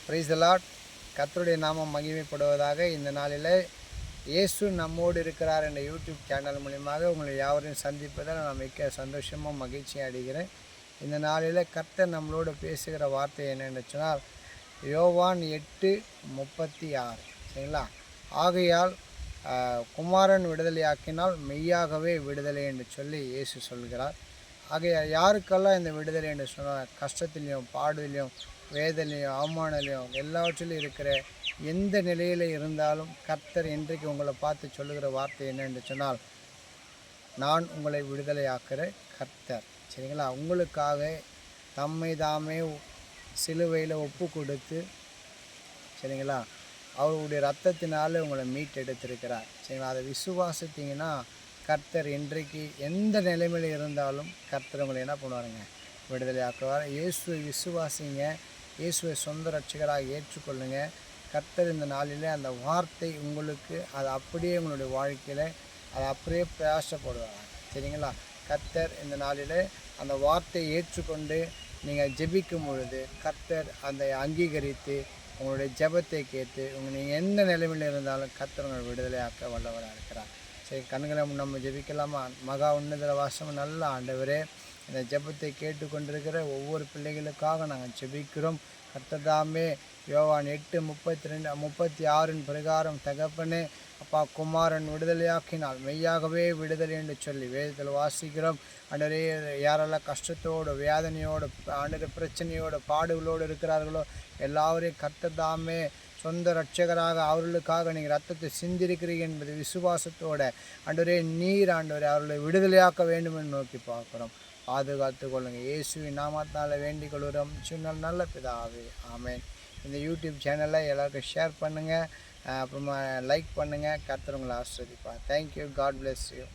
Praise the Lord. கர்த்தருடைய நாமம் மகிமைப்படுவதாக. இந்த நாளில் இயேசு நம்மோடு இருக்கிறார் என்ற யூடியூப் சேனல் மூலியமாக உங்களை யாவரையும் சந்திப்பதில் நான் மிக்க சந்தோஷமும் மகிழ்ச்சியும் அடைகிறேன். இந்த நாளில் கர்த்தர் நம்மளோடு பேசுகிற வார்த்தை என்னென்னு சொன்னால் யோவான் 8:36 சரிங்களா. ஆகையால் குமாரன் விடுதலையாக்கினால் மெய்யாகவே விடுதலை என்று சொல்லி இயேசு சொல்கிறார். ஆகையால் யாருக்கெல்லாம் இந்த விடுதலை என்று சொன்னால் கஷ்டத்திலையும் பாடுலையும் வேதனையும் அவமானலையும் எல்லாவற்றிலும் இருக்கிற எந்த நிலையில் இருந்தாலும் கர்த்தர் இன்றைக்கு உங்களை பார்த்து சொல்லுகிற வார்த்தை என்னென்று சொன்னால் நான் உங்களை விடுதலையாக்குற கர்த்தர் சரிங்களா. உங்களுக்காக தம்மை தாமே சிலுவையில் ஒப்பு கொடுத்து சரிங்களா அவருடைய ரத்தத்தினால உங்களை மீட்டெடுத்திருக்கிறார் சரிங்களா. அதை விசுவாசித்தீங்கன்னா கர்த்தர் இன்றைக்கு எந்த நிலைமையில் இருந்தாலும் கர்த்தர் உங்களை என்ன பண்ணுவாருங்க, விடுதலை ஆக்குவார். இயேசுவை விசுவாசிங்க, இயேசுவை சொந்த ரட்சகராக ஏற்றுக்கொள்ளுங்க. கர்த்தர் இந்த நாளில் அந்த வார்த்தை உங்களுக்கு அது அப்படியே உங்களுடைய வாழ்க்கையில் அது அப்படியே பிரயாசப்படுவார் சரிங்களா. கர்த்தர் இந்த நாளில் அந்த வார்த்தையை ஏற்றுக்கொண்டு நீங்கள் ஜெபிக்கும் பொழுது கர்த்தர் அந்த அங்கீகரித்து உங்களுடைய ஜெபத்தை கேட்டு நீங்கள் எந்த நிலைமையில் இருந்தாலும் கர்த்தர் உங்களை விடுதலையாக்க வல்லவராக இருக்கிறார். சரி, கண்களை நம்ம ஜெபிக்கலாமா? மகா உன்னத வாசம் நல்ல ஆண்டவரே, இந்த ஜெபத்தை கேட்டுக்கொண்டிருக்கிற ஒவ்வொரு பிள்ளைகளுக்காக நாங்கள் ஜெபிக்கிறோம். கர்த்தர் தாமே யோவான் 8:36 பிரகாரம் தகப்பனே அப்பா குமாரன் விடுதலையாக்கினால் மெய்யாகவே விடுதலை என்று சொல்லி வேதத்தில் வாசிக்கிறோம். ஆண்டவரே, யாரெல்லாம் கஷ்டத்தோடு வேதனையோடு ஆண்டவரே பிரச்சனையோடு பாடுகளோடு இருக்கிறார்களோ எல்லாவரையும் கர்த்தர் தாமே சொந்த ரட்சகராக அவர்களுக்காக நீங்கள் ரத்தத்தை சிந்திருக்கிறீர்கள் என்பது விசுவாசத்தோடு ஆண்டவரே நீர் ஆண்டவரே அவர்களை விடுதலையாக்க வேண்டும் என்று நோக்கி பார்க்குறோம். பாதுகாத்து கொள்ளுங்கள். இயேசுவின் நாமத்தால் வேண்டிக் கொள்கிறோம் சின்ன நல்ல பிதாவே, ஆமேன். இந்த யூடியூப் சேனலை எல்லாருக்கும் ஷேர் பண்ணுங்கள், அப்புறமா லைக் பண்ணுங்கள். கர்த்தர் உங்களை ஆசீர்வதிப்பார். தேங்க்யூ. God bless you.